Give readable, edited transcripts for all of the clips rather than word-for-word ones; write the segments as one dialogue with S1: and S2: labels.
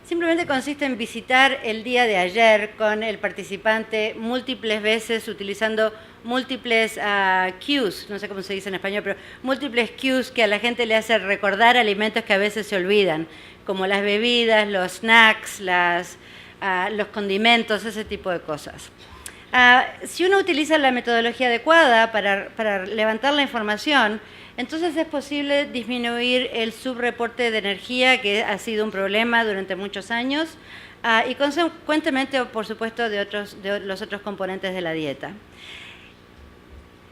S1: Simplemente consiste en visitar el día de ayer con el participante múltiples veces utilizando múltiples cues, no sé cómo se dice en español, pero múltiples cues que a la gente le hace recordar alimentos que a veces se olvidan, como las bebidas, los snacks, los condimentos, ese tipo de cosas. Si uno utiliza la metodología adecuada para levantar la información, entonces es posible disminuir el subreporte de energía, que ha sido un problema durante muchos años, y consecuentemente, por supuesto, de los otros componentes de la dieta.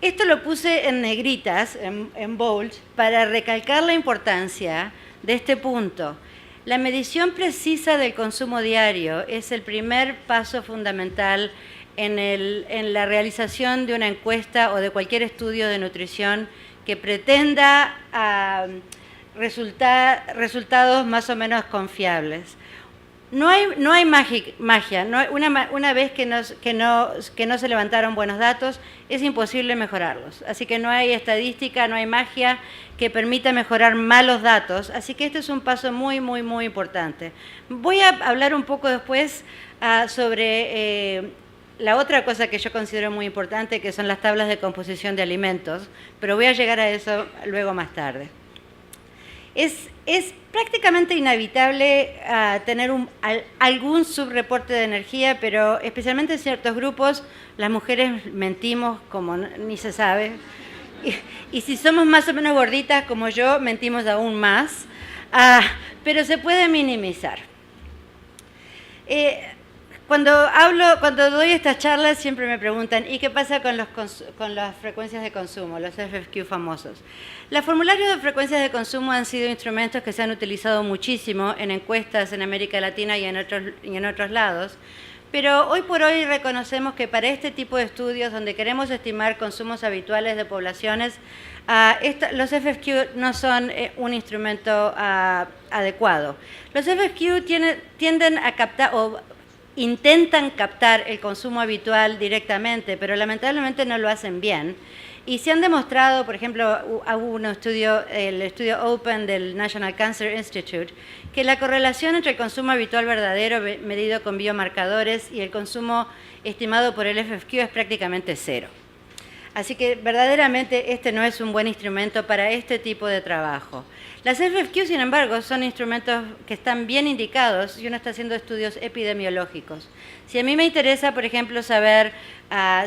S1: Esto lo puse en negritas, en bold, para recalcar la importancia de este punto. La medición precisa del consumo diario es el primer paso fundamental en la realización de una encuesta o de cualquier estudio de nutrición que pretenda resultados más o menos confiables. No hay magia. Una vez que no se levantaron buenos datos, es imposible mejorarlos. Así que no hay estadística, no hay magia que permita mejorar malos datos. Así que este es un paso muy, muy, muy importante. Voy a hablar un poco después sobre la otra cosa que yo considero muy importante, que son las tablas de composición de alimentos, pero voy a llegar a eso luego más tarde. Es prácticamente inevitable tener algún subreporte de energía, pero especialmente en ciertos grupos, las mujeres mentimos como ni se sabe. Y si somos más o menos gorditas como yo, mentimos aún más, pero se puede minimizar. Cuando doy estas charlas siempre me preguntan, ¿y qué pasa con las frecuencias de consumo, los FFQ famosos? Los formularios de frecuencias de consumo han sido instrumentos que se han utilizado muchísimo en encuestas en América Latina y en otros lados, pero hoy por hoy reconocemos que para este tipo de estudios donde queremos estimar consumos habituales de poblaciones, los FFQ no son un instrumento adecuado. Los FFQ tienden a captar intentan captar el consumo habitual directamente, pero lamentablemente no lo hacen bien. Y se han demostrado, por ejemplo, hubo un estudio, el estudio Open del National Cancer Institute, que la correlación entre el consumo habitual verdadero medido con biomarcadores y el consumo estimado por el FFQ es prácticamente cero. Así que verdaderamente este no es un buen instrumento para este tipo de trabajo. Las FFQ, sin embargo, son instrumentos que están bien indicados si uno está haciendo estudios epidemiológicos. Si a mí me interesa, por ejemplo, saber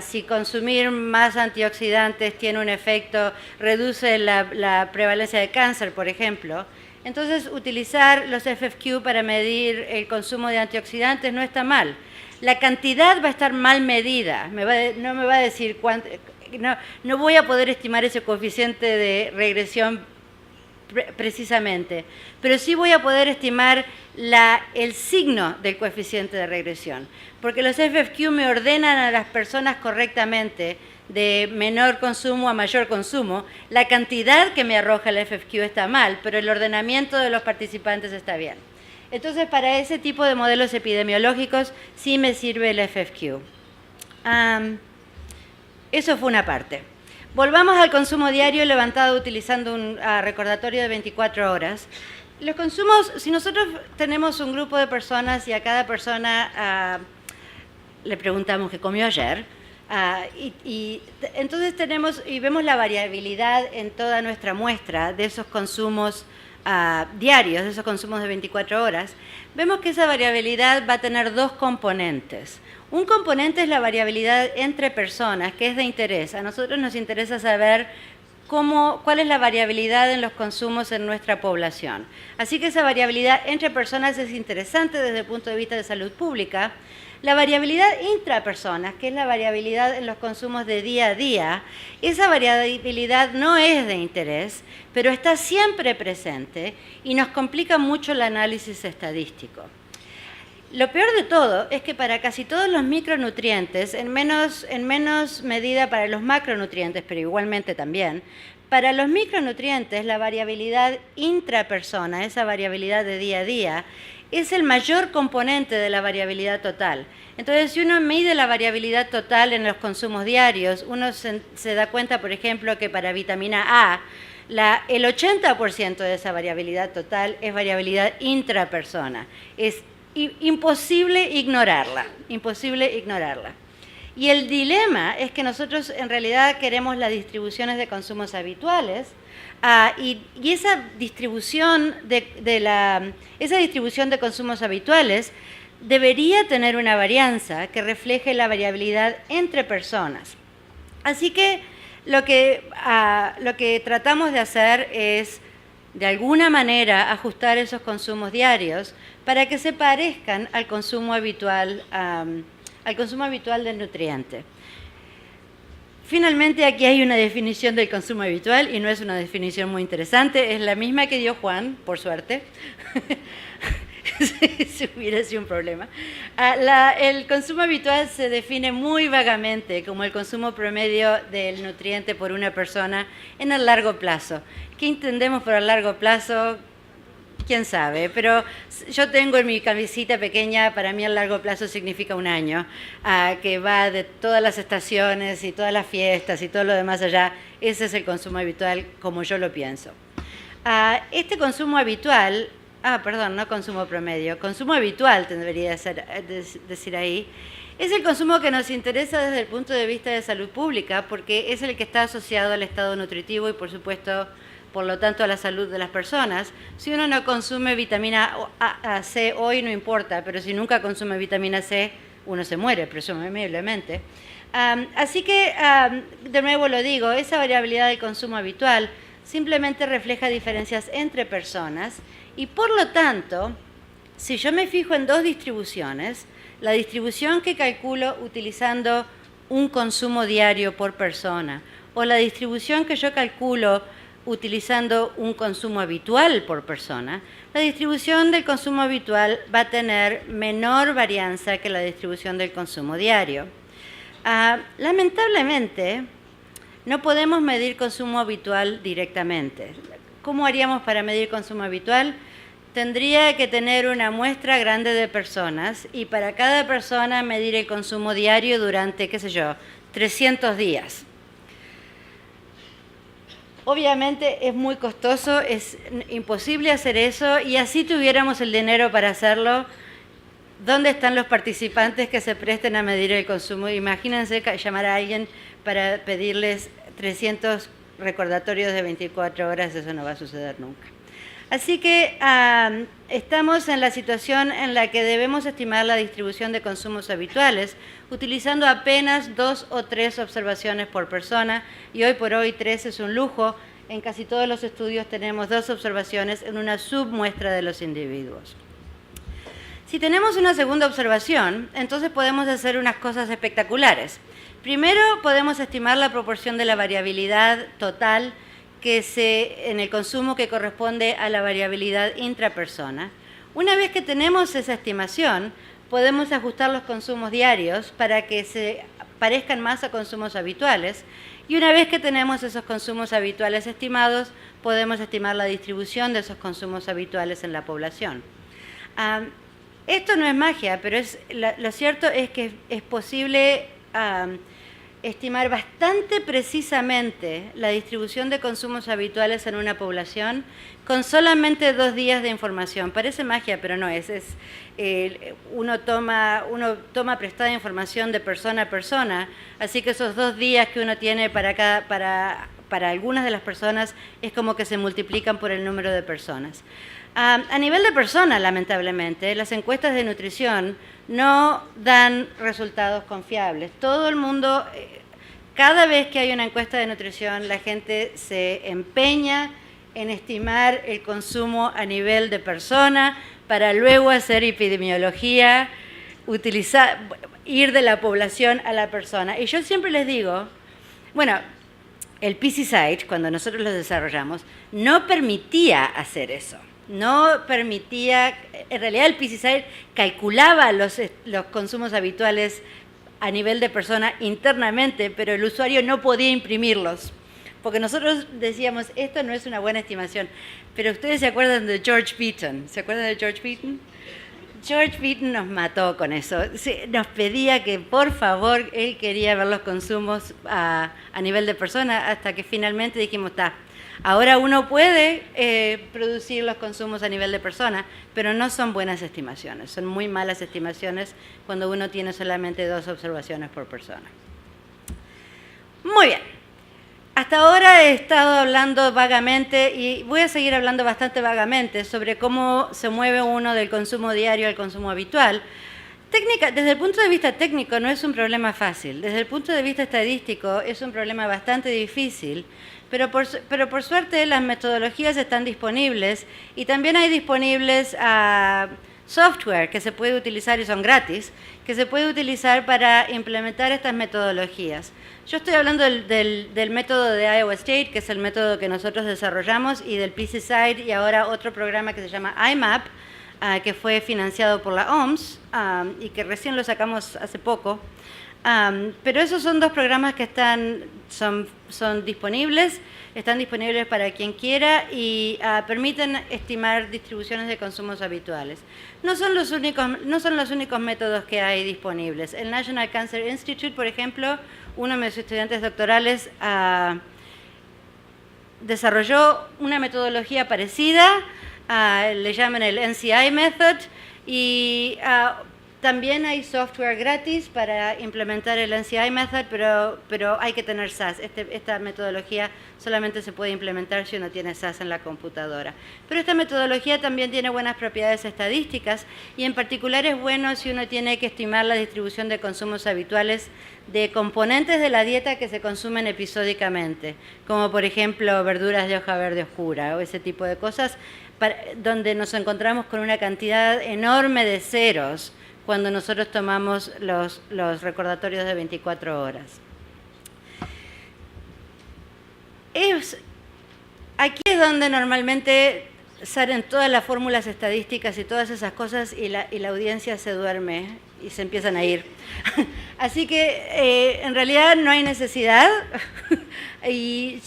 S1: si consumir más antioxidantes tiene un efecto, reduce la prevalencia de cáncer, por ejemplo, entonces utilizar los FFQ para medir el consumo de antioxidantes no está mal. La cantidad va a estar mal medida, no me va a decir cuánto, no voy a poder estimar ese coeficiente de regresión precisamente, pero sí voy a poder estimar el signo del coeficiente de regresión, porque los FFQ me ordenan a las personas correctamente de menor consumo a mayor consumo. La cantidad que me arroja el FFQ está mal, pero el ordenamiento de los participantes está bien. Entonces, para ese tipo de modelos epidemiológicos sí me sirve el FFQ. Eso fue una parte. Volvamos al consumo diario levantado utilizando un recordatorio de 24 horas. Los consumos, si nosotros tenemos un grupo de personas y a cada persona le preguntamos qué comió ayer, entonces vemos la variabilidad en toda nuestra muestra de esos consumos diarios, de esos consumos de 24 horas, vemos que esa variabilidad va a tener dos componentes. Un componente es la variabilidad entre personas, que es de interés. A nosotros nos interesa saber cuál es la variabilidad en los consumos en nuestra población. Así que esa variabilidad entre personas es interesante desde el punto de vista de salud pública. La variabilidad intrapersonas, que es la variabilidad en los consumos de día a día, esa variabilidad no es de interés, pero está siempre presente y nos complica mucho el análisis estadístico. Lo peor de todo es que para casi todos los micronutrientes, en menos medida para los macronutrientes, pero igualmente también, para los micronutrientes la variabilidad intrapersona, esa variabilidad de día a día, es el mayor componente de la variabilidad total. Entonces, si uno mide la variabilidad total en los consumos diarios, uno se da cuenta, por ejemplo, que para vitamina A, el 80% de esa variabilidad total es variabilidad intrapersona. Es imposible ignorarla, imposible ignorarla. Y el dilema es que nosotros en realidad queremos las distribuciones de consumos habituales, y esa distribución esa distribución de consumos habituales debería tener una varianza que refleje la variabilidad entre personas. Así que lo que tratamos de hacer es, de alguna manera, ajustar esos consumos diarios para que se parezcan al consumo habitual del nutriente. Finalmente, aquí hay una definición del consumo habitual, y no es una definición muy interesante, es la misma que dio Juan, por suerte. Si hubiera sido un problema. El consumo habitual se define muy vagamente como el consumo promedio del nutriente por una persona en el largo plazo. ¿Qué entendemos por el largo plazo? Quién sabe, pero yo tengo en mi cabecita pequeña, para mí el largo plazo significa un año, que va de todas las estaciones y todas las fiestas y todo lo demás allá. Ese es el consumo habitual como yo lo pienso. Este consumo habitual, perdón, no consumo promedio, consumo habitual debería decir ahí, es el consumo que nos interesa desde el punto de vista de salud pública, porque es el que está asociado al estado nutritivo y, por supuesto, por lo tanto, a la salud de las personas. Si uno no consume vitamina C hoy, no importa, pero si nunca consume vitamina C, uno se muere, presumiblemente. Así que, de nuevo lo digo, esa variabilidad del consumo habitual simplemente refleja diferencias entre personas y, por lo tanto, si yo me fijo en dos distribuciones, la distribución que calculo utilizando un consumo diario por persona o la distribución que yo calculo utilizando un consumo habitual por persona, la distribución del consumo habitual va a tener menor varianza que la distribución del consumo diario. Lamentablemente, no podemos medir consumo habitual directamente. ¿Cómo haríamos para medir consumo habitual? Tendría que tener una muestra grande de personas y para cada persona medir el consumo diario durante, 300 días. Obviamente es muy costoso, es imposible hacer eso, y así tuviéramos el dinero para hacerlo, ¿dónde están los participantes que se presten a medir el consumo? Imagínense llamar a alguien para pedirles 300 recordatorios de 24 horas, eso no va a suceder nunca. Así que estamos en la situación en la que debemos estimar la distribución de consumos habituales utilizando apenas 2 o 3 observaciones por persona, y hoy por hoy 3 es un lujo. En casi todos los estudios tenemos 2 observaciones en una submuestra de los individuos. Si tenemos una segunda observación, entonces podemos hacer unas cosas espectaculares. Primero, podemos estimar la proporción de la variabilidad total en el consumo que corresponde a la variabilidad intrapersona. Una vez que tenemos esa estimación, podemos ajustar los consumos diarios para que se parezcan más a consumos habituales, y una vez que tenemos esos consumos habituales estimados, podemos estimar la distribución de esos consumos habituales en la población. Esto no es magia, pero lo cierto es que es posible estimar bastante precisamente la distribución de consumos habituales en una población con solamente 2 días de información. Parece magia, pero no es. Uno toma prestada información de persona a persona, así que esos 2 días que uno tiene para algunas de las personas es como que se multiplican por el número de personas. A nivel de persona, lamentablemente, las encuestas de nutrición no dan resultados confiables. Todo el mundo, cada vez que hay una encuesta de nutrición, la gente se empeña en estimar el consumo a nivel de persona para luego hacer epidemiología, ir de la población a la persona. Y yo siempre les digo, bueno, el PC-Site, cuando nosotros lo desarrollamos, no permitía hacer eso. No permitía, en realidad el PC-Site calculaba los consumos habituales a nivel de persona internamente, pero el usuario no podía imprimirlos, porque nosotros decíamos, esto no es una buena estimación. Pero ustedes se acuerdan de George Beaton, ¿se acuerdan de George Beaton? George Beaton nos mató con eso, nos pedía que por favor, él quería ver los consumos a nivel de persona, hasta que finalmente dijimos, Ahora uno puede producir los consumos a nivel de persona, pero no son buenas estimaciones, son muy malas estimaciones cuando uno tiene solamente 2 observaciones por persona. Muy bien. Hasta ahora he estado hablando vagamente, y voy a seguir hablando bastante vagamente, sobre cómo se mueve uno del consumo diario al consumo habitual. Desde el punto de vista técnico no es un problema fácil, desde el punto de vista estadístico es un problema bastante difícil, pero por suerte las metodologías están disponibles y también hay disponibles software que se puede utilizar y son gratis, que se puede utilizar para implementar estas metodologías. Yo estoy hablando del método de Iowa State, que es el método que nosotros desarrollamos, y del Pesticide, y ahora otro programa que se llama IMAP, que fue financiado por la OMS y que recién lo sacamos hace poco. Pero esos son 2 programas que son disponibles, están disponibles para quien quiera y permiten estimar distribuciones de consumos habituales. No son los únicos métodos que hay disponibles. El National Cancer Institute, por ejemplo, uno de mis estudiantes doctorales desarrolló una metodología parecida, le llaman el NCI Method, y también hay software gratis para implementar el NCI Method, pero hay que tener SAS. Esta metodología solamente se puede implementar si uno tiene SAS en la computadora. Pero esta metodología también tiene buenas propiedades estadísticas y en particular es bueno si uno tiene que estimar la distribución de consumos habituales de componentes de la dieta que se consumen episódicamente, como por ejemplo verduras de hoja verde oscura o ese tipo de cosas, donde nos encontramos con una cantidad enorme de ceros cuando nosotros tomamos los recordatorios de 24 horas. Aquí es donde normalmente salen todas las fórmulas estadísticas y todas esas cosas y la audiencia se duerme y se empiezan a ir. Así que en realidad no hay necesidad y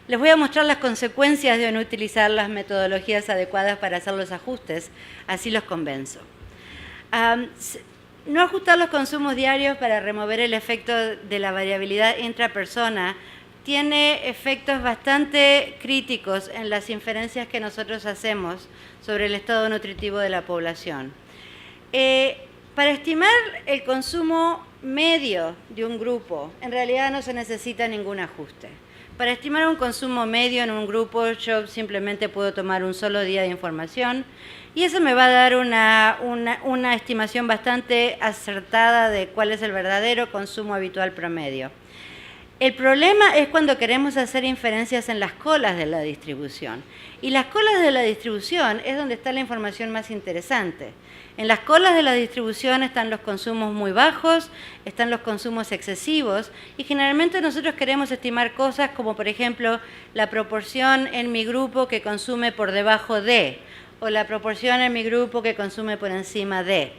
S1: les voy a mostrar las consecuencias de no utilizar las metodologías adecuadas para hacer los ajustes, así los convenzo. No ajustar los consumos diarios para remover el efecto de la variabilidad intrapersona tiene efectos bastante críticos en las inferencias que nosotros hacemos sobre el estado nutritivo de la población. Para estimar el consumo medio de un grupo, en realidad no se necesita ningún ajuste. Para estimar un consumo medio en un grupo, yo simplemente puedo tomar un solo día de información y eso me va a dar una estimación bastante acertada de cuál es el verdadero consumo habitual promedio. El problema es cuando queremos hacer inferencias en las colas de la distribución. Y las colas de la distribución es donde está la información más interesante. En las colas de la distribución están los consumos muy bajos, están los consumos excesivos y generalmente nosotros queremos estimar cosas como, por ejemplo, la proporción en mi grupo que consume por debajo de o la proporción en mi grupo que consume por encima de.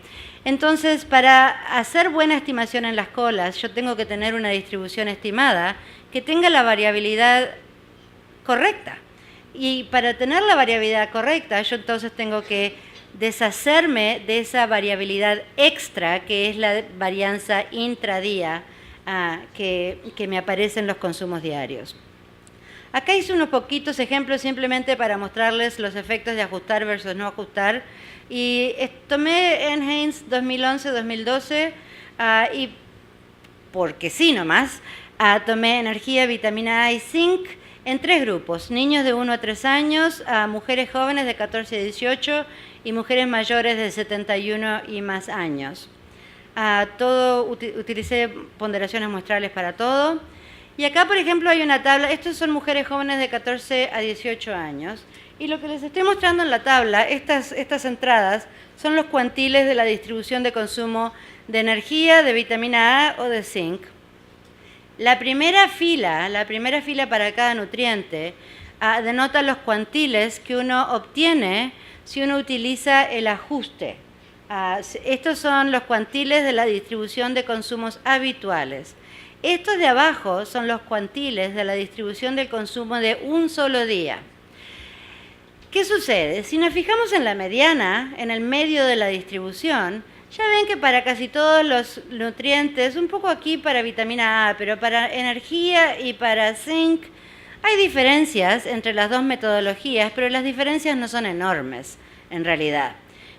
S1: Entonces, para hacer buena estimación en las colas, yo tengo que tener una distribución estimada que tenga la variabilidad correcta. Y para tener la variabilidad correcta, yo entonces tengo que deshacerme de esa variabilidad extra, que es la varianza intradía que me aparece en los consumos diarios. Acá hice unos poquitos ejemplos simplemente para mostrarles los efectos de ajustar versus no ajustar. Y tomé NHANES 2011-2012 y, porque sí nomás, tomé energía, vitamina A y zinc en 3 grupos, niños de 1 a 3 años, mujeres jóvenes de 14 a 18 y mujeres mayores de 71 y más años. Utilicé ponderaciones muestrales para todo. Y acá, por ejemplo, hay una tabla. Estos son mujeres jóvenes de 14 a 18 años. Y lo que les estoy mostrando en la tabla, estas entradas, son los cuantiles de la distribución de consumo de energía, de vitamina A o de zinc. La primera fila para cada nutriente denota los cuantiles que uno obtiene si uno utiliza el ajuste. Estos son los cuantiles de la distribución de consumos habituales. Estos de abajo son los cuantiles de la distribución del consumo de un solo día. ¿Qué sucede? Si nos fijamos en la mediana, en el medio de la distribución, ya ven que para casi todos los nutrientes, un poco aquí para vitamina A, pero para energía y para zinc, Hay diferencias entre las dos metodologías, pero las diferencias no son enormes, en realidad.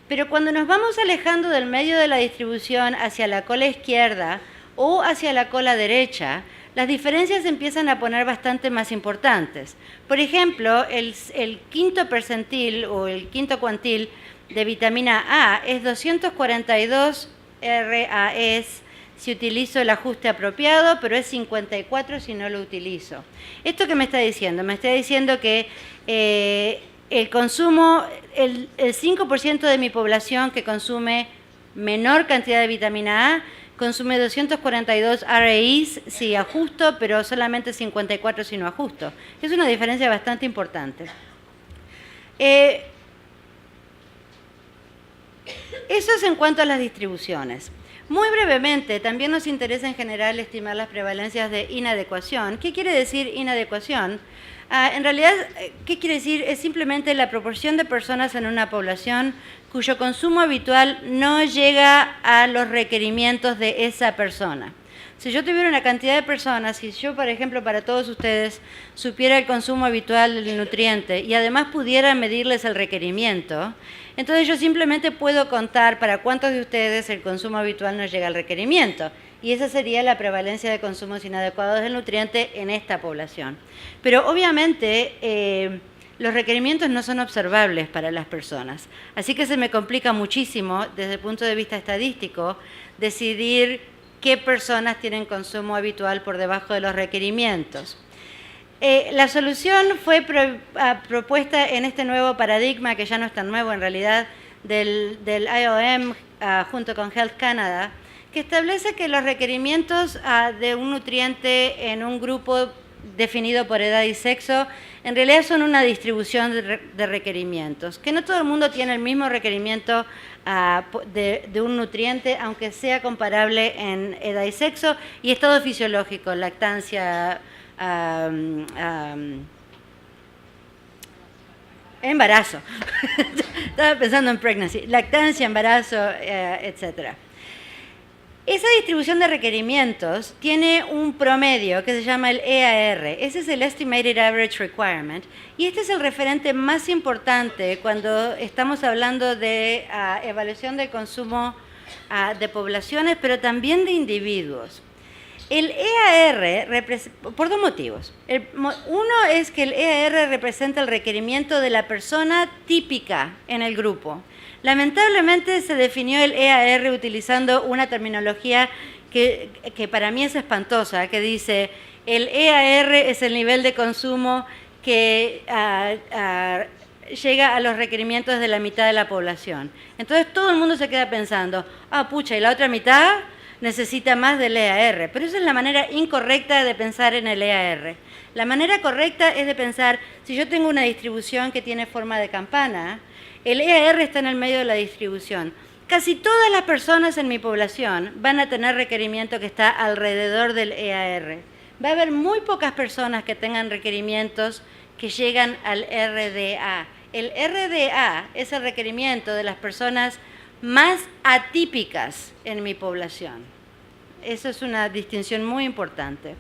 S1: Pero cuando nos vamos alejando del medio de la distribución hacia la cola izquierda o hacia la cola derecha, las diferencias empiezan a poner bastante más importantes. Por ejemplo, el quinto percentil o el quinto cuantil de vitamina A es 242 RAEs si utilizo el ajuste apropiado, pero es 54 si no lo utilizo. ¿Esto qué me está diciendo? Me está diciendo que el consumo, el 5% de mi población que consume menor cantidad de vitamina A, consume 242 RAEs si ajusto, pero solamente 54 si no ajusto. Es una diferencia bastante importante. Eso es en cuanto a las distribuciones. Muy brevemente, también nos interesa en general estimar las prevalencias de inadecuación. ¿Qué quiere decir inadecuación? En realidad, ¿qué quiere decir? Es simplemente la proporción de personas en una población cuyo consumo habitual no llega a los requerimientos de esa persona. Si yo tuviera una cantidad de personas, si yo, por ejemplo, para todos ustedes, supiera el consumo habitual del nutriente y además pudiera medirles el requerimiento, entonces yo simplemente puedo contar para cuántos de ustedes el consumo habitual no llega al requerimiento. Y esa sería la prevalencia de consumos inadecuados del nutriente en esta población. Pero obviamente los requerimientos no son observables para las personas. Así que se me complica muchísimo desde el punto de vista estadístico decidir qué personas tienen consumo habitual por debajo de los requerimientos. La solución fue propuesta en este nuevo paradigma, que ya no es tan nuevo en realidad, del IOM junto con Health Canada, que establece que los requerimientos de un nutriente en un grupo definido por edad y sexo en realidad son una distribución de requerimientos, que no todo el mundo tiene el mismo requerimiento de un nutriente, aunque sea comparable en edad y sexo y estado fisiológico, lactancia, embarazo. Estaba pensando en pregnancy, lactancia, embarazo, etcétera. Esa distribución de requerimientos tiene un promedio que se llama el EAR. Ese es el Estimated Average Requirement. Y este es el referente más importante cuando estamos hablando de evaluación del consumo de poblaciones, pero también de individuos. El EAR, por dos motivos. Uno es que el EAR representa el requerimiento de la persona típica en el grupo. Lamentablemente se definió el EAR utilizando una terminología que para mí es espantosa, que dice el EAR es el nivel de consumo que llega a los requerimientos de la mitad de la población. Entonces todo el mundo se queda pensando, pucha, ¿y la otra mitad? Necesita más del EAR, pero esa es la manera incorrecta de pensar en el EAR. La manera correcta es de pensar, si yo tengo una distribución que tiene forma de campana, el EAR está en el medio de la distribución. Casi todas las personas en mi población van a tener requerimiento que está alrededor del EAR. Va a haber muy pocas personas que tengan requerimientos que llegan al RDA. El RDA es el requerimiento de las personas más atípicas en mi población. Eso es una distinción muy importante.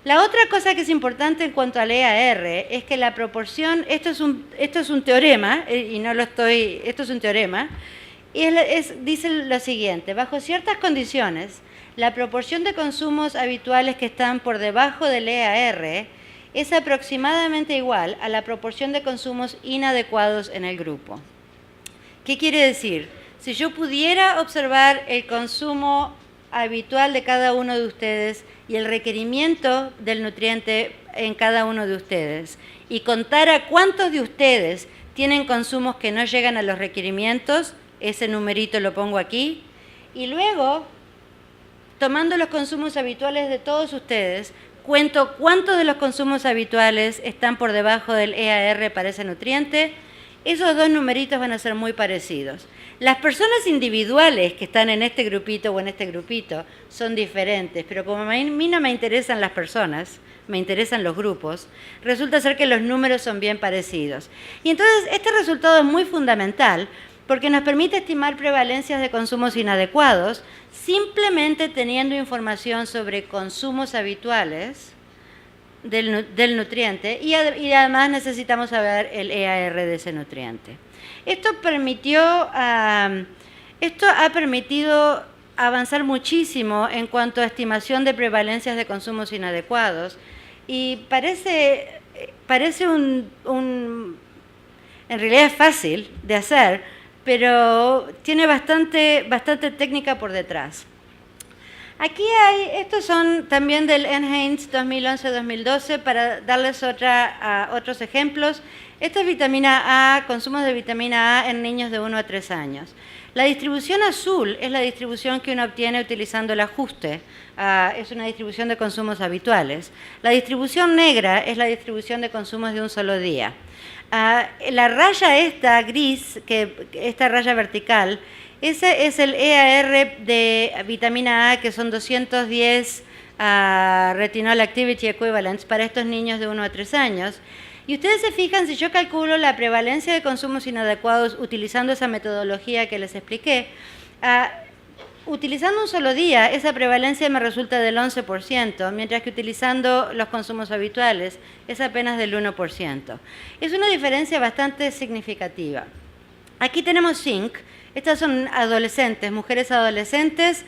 S1: La otra cosa que es importante en cuanto al EAR es que la proporción, esto es un teorema, y no lo estoy, esto es un teorema, y dice lo siguiente: bajo ciertas condiciones, la proporción de consumos habituales que están por debajo del EAR es aproximadamente igual a la proporción de consumos inadecuados en el grupo. ¿Qué quiere decir? Si yo pudiera observar el consumo habitual de cada uno de ustedes y el requerimiento del nutriente en cada uno de ustedes y contara cuántos de ustedes tienen consumos que no llegan a los requerimientos, ese numerito lo pongo aquí, y luego, tomando los consumos habituales de todos ustedes, cuento cuántos de los consumos habituales están por debajo del EAR para ese nutriente. Esos dos numeritos van a ser muy parecidos. Las personas individuales que están en este grupito o en este grupito son diferentes, pero como a mí no me interesan las personas, me interesan los grupos, resulta ser que los números son bien parecidos. Y entonces este resultado es muy fundamental porque nos permite estimar prevalencias de consumos inadecuados simplemente teniendo información sobre consumos habituales, del nutriente y además necesitamos saber el EAR de ese nutriente. Esto ha permitido avanzar muchísimo en cuanto a estimación de prevalencias de consumos inadecuados y parece en realidad es fácil de hacer, pero tiene bastante técnica por detrás. Aquí estos son también del NHANES 2011-2012 para darles otros ejemplos. Esta es vitamina A, consumos de vitamina A en niños de 1 a 3 años. La distribución azul es la distribución que uno obtiene utilizando el ajuste. Es una distribución de consumos habituales. La distribución negra es la distribución de consumos de un solo día. La raya esta gris, esta raya vertical, ese es el EAR de vitamina A, que son 210 retinol activity equivalents para estos niños de 1 a 3 años. Y ustedes se fijan, si yo calculo la prevalencia de consumos inadecuados utilizando esa metodología que les expliqué, utilizando un solo día, esa prevalencia me resulta del 11%, mientras que utilizando los consumos habituales es apenas del 1%. Es una diferencia bastante significativa. Aquí tenemos zinc. Estas son adolescentes, mujeres adolescentes.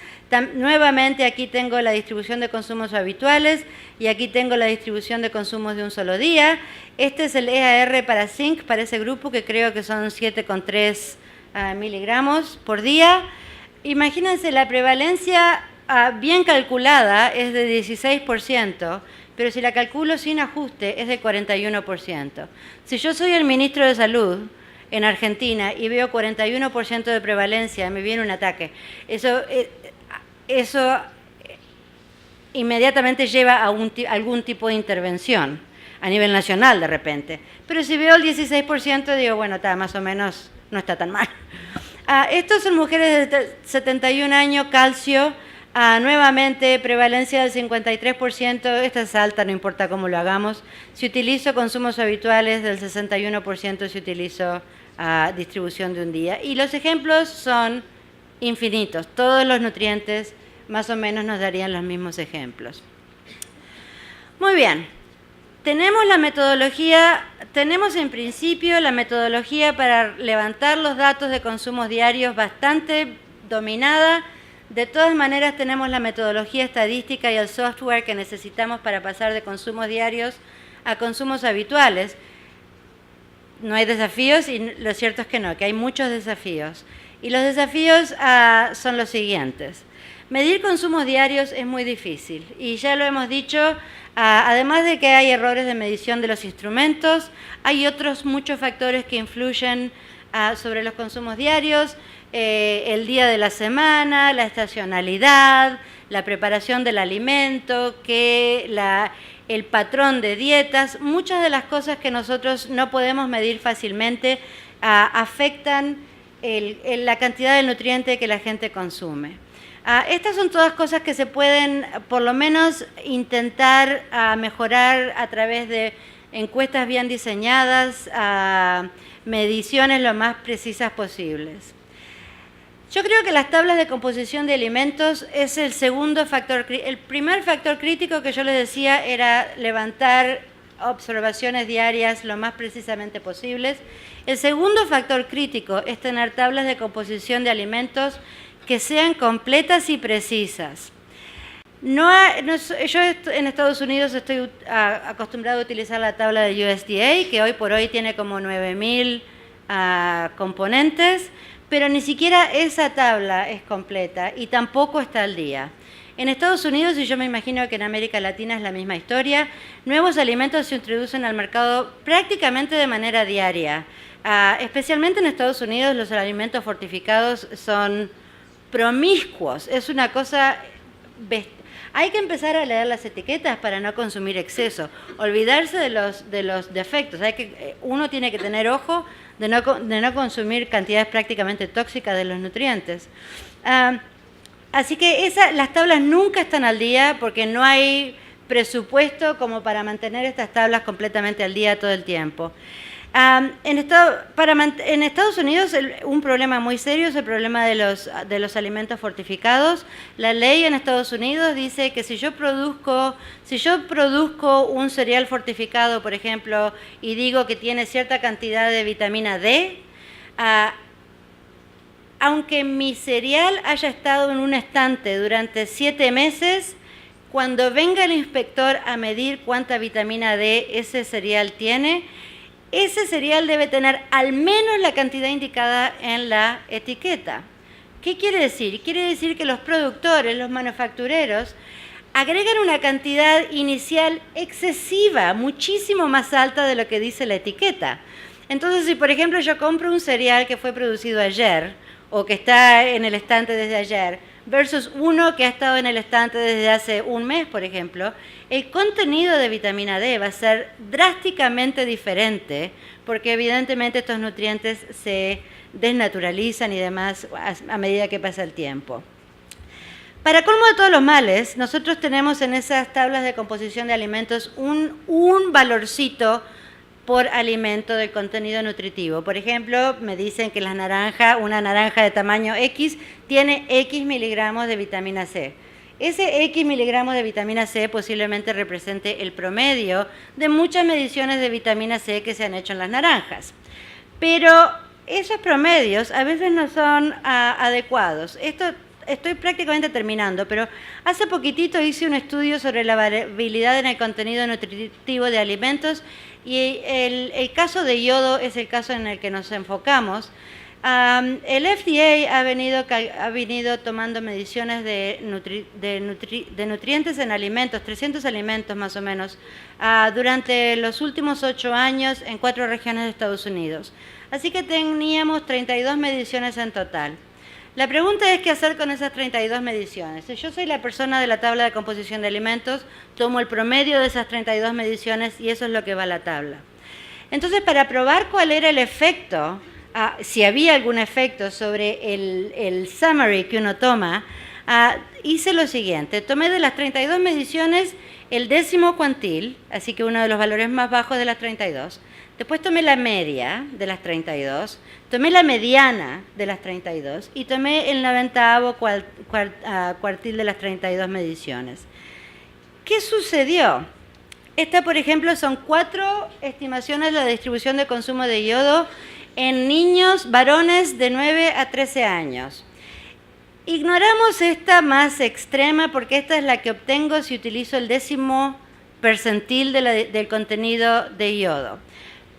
S1: Nuevamente aquí tengo la distribución de consumos habituales y aquí tengo la distribución de consumos de un solo día. Este es el EAR para zinc, para ese grupo, que creo que son 7,3 miligramos por día. Imagínense, la prevalencia bien calculada es de 16%, pero si la calculo sin ajuste es de 41%. Si yo soy el ministro de Salud en Argentina y veo 41% de prevalencia, me viene un ataque. Eso inmediatamente lleva a algún tipo de intervención a nivel nacional de repente. Pero si veo el 16%, digo, bueno, está, más o menos no está tan mal. Estos son mujeres de 71 años, calcio, nuevamente prevalencia del 53%, esta es alta, no importa cómo lo hagamos. Si utilizo consumos habituales, del 61% si utilizo distribución de un día. Y los ejemplos son infinitos, todos los nutrientes más o menos nos darían los mismos ejemplos. Muy bien, tenemos la metodología, tenemos en principio la metodología para levantar los datos de consumos diarios bastante dominada. De todas maneras tenemos la metodología estadística y el software que necesitamos para pasar de consumos diarios a consumos habituales. No hay desafíos y lo cierto es que no, que hay muchos desafíos. Y los desafíos son los siguientes. Medir consumos diarios es muy difícil y ya lo hemos dicho, además de que hay errores de medición de los instrumentos, hay otros muchos factores que influyen sobre los consumos diarios, el día de la semana, la estacionalidad, la preparación del alimento, el patrón de dietas, muchas de las cosas que nosotros no podemos medir fácilmente afectan la cantidad de nutriente que la gente consume. Estas son todas cosas que se pueden, por lo menos, intentar mejorar a través de encuestas bien diseñadas, mediciones lo más precisas posibles. Yo creo que las tablas de composición de alimentos es el segundo factor. El primer factor crítico que yo les decía era levantar observaciones diarias lo más precisamente posibles. El segundo factor crítico es tener tablas de composición de alimentos que sean completas y precisas. Yo en Estados Unidos estoy acostumbrado a utilizar la tabla de USDA, que hoy por hoy tiene como 9.000 componentes, pero ni siquiera esa tabla es completa y tampoco está al día. En Estados Unidos, y yo me imagino que en América Latina es la misma historia, nuevos alimentos se introducen al mercado prácticamente de manera diaria. Especialmente en Estados Unidos los alimentos fortificados son promiscuos, es una cosa hay que empezar a leer las etiquetas para no consumir exceso, olvidarse de los defectos, uno tiene que tener ojo de no consumir cantidades prácticamente tóxicas de los nutrientes. Así que las tablas nunca están al día porque no hay presupuesto como para mantener estas tablas completamente al día todo el tiempo. En Estados Unidos un problema muy serio es el problema de los alimentos fortificados. La ley en Estados Unidos dice que si yo produzco un cereal fortificado, por ejemplo, y digo que tiene cierta cantidad de vitamina D, aunque mi cereal haya estado en un estante durante 7 meses, cuando venga el inspector a medir cuánta vitamina D ese cereal tiene, ese cereal debe tener al menos la cantidad indicada en la etiqueta. ¿Qué quiere decir? Quiere decir que los productores, los manufactureros, agregan una cantidad inicial excesiva, muchísimo más alta de lo que dice la etiqueta. Entonces, si por ejemplo yo compro un cereal que fue producido ayer o que está en el estante desde ayer, versus uno que ha estado en el estante desde hace un mes, por ejemplo, el contenido de vitamina D va a ser drásticamente diferente porque evidentemente estos nutrientes se desnaturalizan y demás a medida que pasa el tiempo. Para colmo de todos los males, nosotros tenemos en esas tablas de composición de alimentos un valorcito por alimento del contenido nutritivo. Por ejemplo, me dicen que una naranja de tamaño X tiene X miligramos de vitamina C. Ese X miligramos de vitamina C posiblemente represente el promedio de muchas mediciones de vitamina C que se han hecho en las naranjas. Pero esos promedios a veces no son adecuados. Estoy prácticamente terminando, pero hace poquitito hice un estudio sobre la variabilidad en el contenido nutritivo de alimentos y el caso de yodo es el caso en el que nos enfocamos. El FDA ha venido tomando mediciones de nutrientes en alimentos, 300 alimentos más o menos, durante los últimos 8 años en 4 regiones de Estados Unidos. Así que teníamos 32 mediciones en total. La pregunta es qué hacer con esas 32 mediciones. Si yo soy la persona de la tabla de composición de alimentos, tomo el promedio de esas 32 mediciones y eso es lo que va a la tabla. Entonces, para probar cuál era el efecto, si había algún efecto sobre el summary que uno toma, hice lo siguiente. Tomé de las 32 mediciones el 10º cuantil, así que uno de los valores más bajos de las 32. Después tomé la media de las 32, tomé la mediana de las 32 y tomé el 90º cuartil de las 32 mediciones. ¿Qué sucedió? Esta, por ejemplo, son 4 estimaciones de la distribución de consumo de yodo en niños varones de 9 a 13 años. Ignoramos esta más extrema porque esta es la que obtengo si utilizo el 10º percentil del contenido de yodo.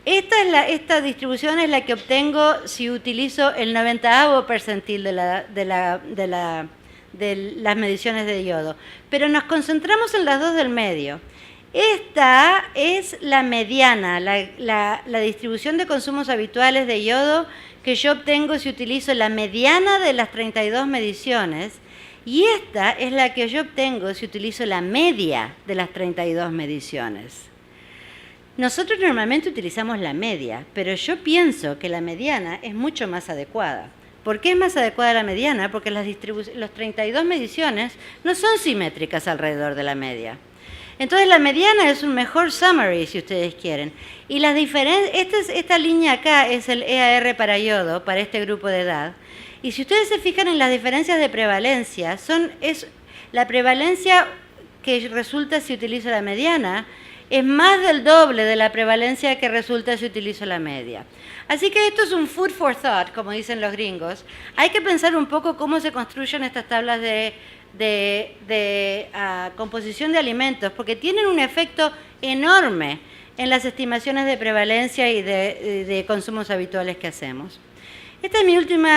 S1: Esta distribución es la que obtengo si utilizo el 90º percentil de las mediciones de yodo. Pero nos concentramos en las dos del medio. Esta es la mediana, la distribución de consumos habituales de yodo que yo obtengo si utilizo la mediana de las 32 mediciones. Y esta es la que yo obtengo si utilizo la media de las 32 mediciones. Nosotros normalmente utilizamos la media, pero yo pienso que la mediana es mucho más adecuada. ¿Por qué es más adecuada la mediana? Porque las 32 mediciones no son simétricas alrededor de la media. Entonces la mediana es un mejor summary, si ustedes quieren. Y las esta línea acá es el EAR para yodo, para este grupo de edad. Y si ustedes se fijan en las diferencias de prevalencia, es la prevalencia que resulta si utilizo la mediana, es más del doble de la prevalencia que resulta si utilizo la media. Así que esto es un food for thought, como dicen los gringos. Hay que pensar un poco cómo se construyen estas tablas de composición de alimentos, porque tienen un efecto enorme en las estimaciones de prevalencia y de consumos habituales que hacemos. Este es mi último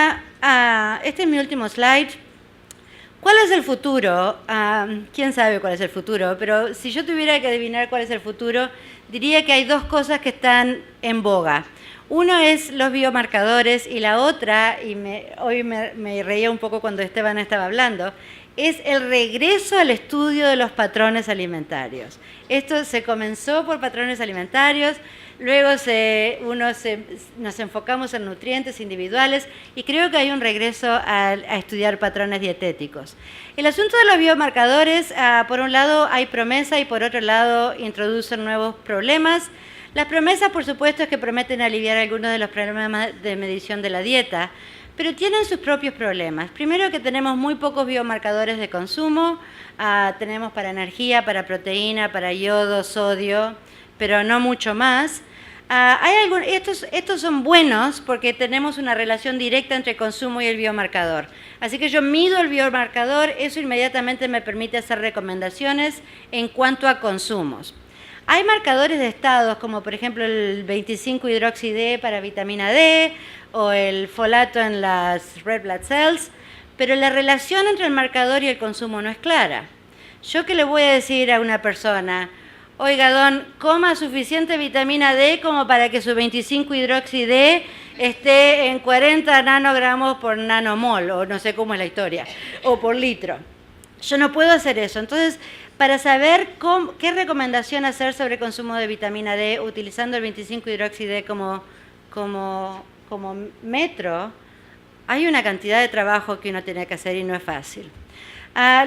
S1: slide. ¿Cuál es el futuro? ¿Quién sabe cuál es el futuro? Pero si yo tuviera que adivinar cuál es el futuro, diría que hay 2 cosas que están en boga. Uno es los biomarcadores y la otra, y hoy me reía un poco cuando Esteban estaba hablando, es el regreso al estudio de los patrones alimentarios. Esto se comenzó por patrones alimentarios, luego nos enfocamos en nutrientes individuales y creo que hay un regreso a estudiar patrones dietéticos. El asunto de los biomarcadores, por un lado hay promesa y por otro lado introducen nuevos problemas. Las promesas, por supuesto, es que prometen aliviar algunos de los problemas de medición de la dieta, pero tienen sus propios problemas. Primero que tenemos muy pocos biomarcadores de consumo, tenemos para energía, para proteína, para yodo, sodio, pero no mucho más. Estos son buenos porque tenemos una relación directa entre consumo y el biomarcador. Así que yo mido el biomarcador, eso inmediatamente me permite hacer recomendaciones en cuanto a consumos. Hay marcadores de estados, como por ejemplo el 25-hidroxi-D para vitamina D o el folato en las red blood cells, pero la relación entre el marcador y el consumo no es clara. ¿Yo qué le voy a decir a una persona? Oiga, don, coma suficiente vitamina D como para que su 25-hidroxi-D esté en 40 nanogramos por nanomol, o no sé cómo es la historia, o por litro. Yo no puedo hacer eso. Entonces, para saber qué recomendación hacer sobre el consumo de vitamina D utilizando el 25-hidroxi-D como metro, hay una cantidad de trabajo que uno tiene que hacer y no es fácil.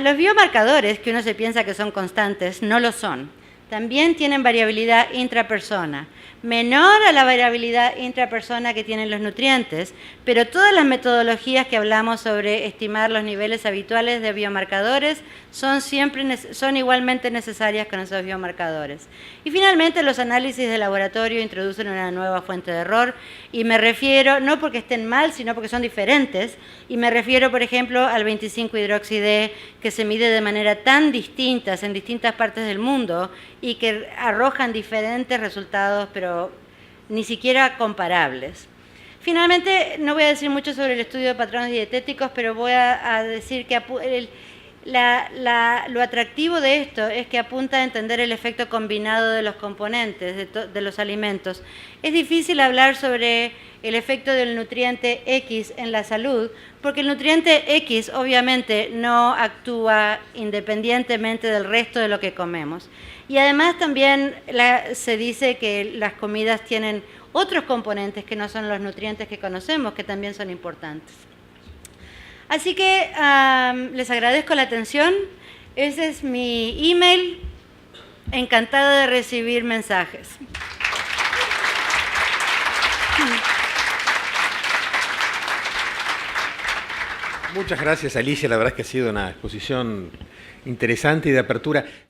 S1: Los biomarcadores, que uno se piensa que son constantes, no lo son. También tienen variabilidad intrapersona, menor a la variabilidad intrapersona que tienen los nutrientes, pero todas las metodologías que hablamos sobre estimar los niveles habituales de biomarcadores son igualmente necesarias con esos biomarcadores. Y finalmente los análisis de laboratorio introducen una nueva fuente de error, y me refiero, no porque estén mal, sino porque son diferentes, y me refiero, por ejemplo, al 25-hidroxi-D, que se mide de manera tan distintas en distintas partes del mundo y que arrojan diferentes resultados, pero ni siquiera comparables. Finalmente, no voy a decir mucho sobre el estudio de patrones dietéticos, pero voy a decir que lo atractivo de esto es que apunta a entender el efecto combinado de los componentes de los alimentos. Es difícil hablar sobre el efecto del nutriente X en la salud, porque el nutriente X obviamente no actúa independientemente del resto de lo que comemos. Y además también se dice que las comidas tienen otros componentes que no son los nutrientes que conocemos, que también son importantes. Así que les agradezco la atención. Ese es mi email. Encantada de recibir mensajes.
S2: Muchas gracias, Alicia. La verdad es que ha sido una exposición interesante y de apertura.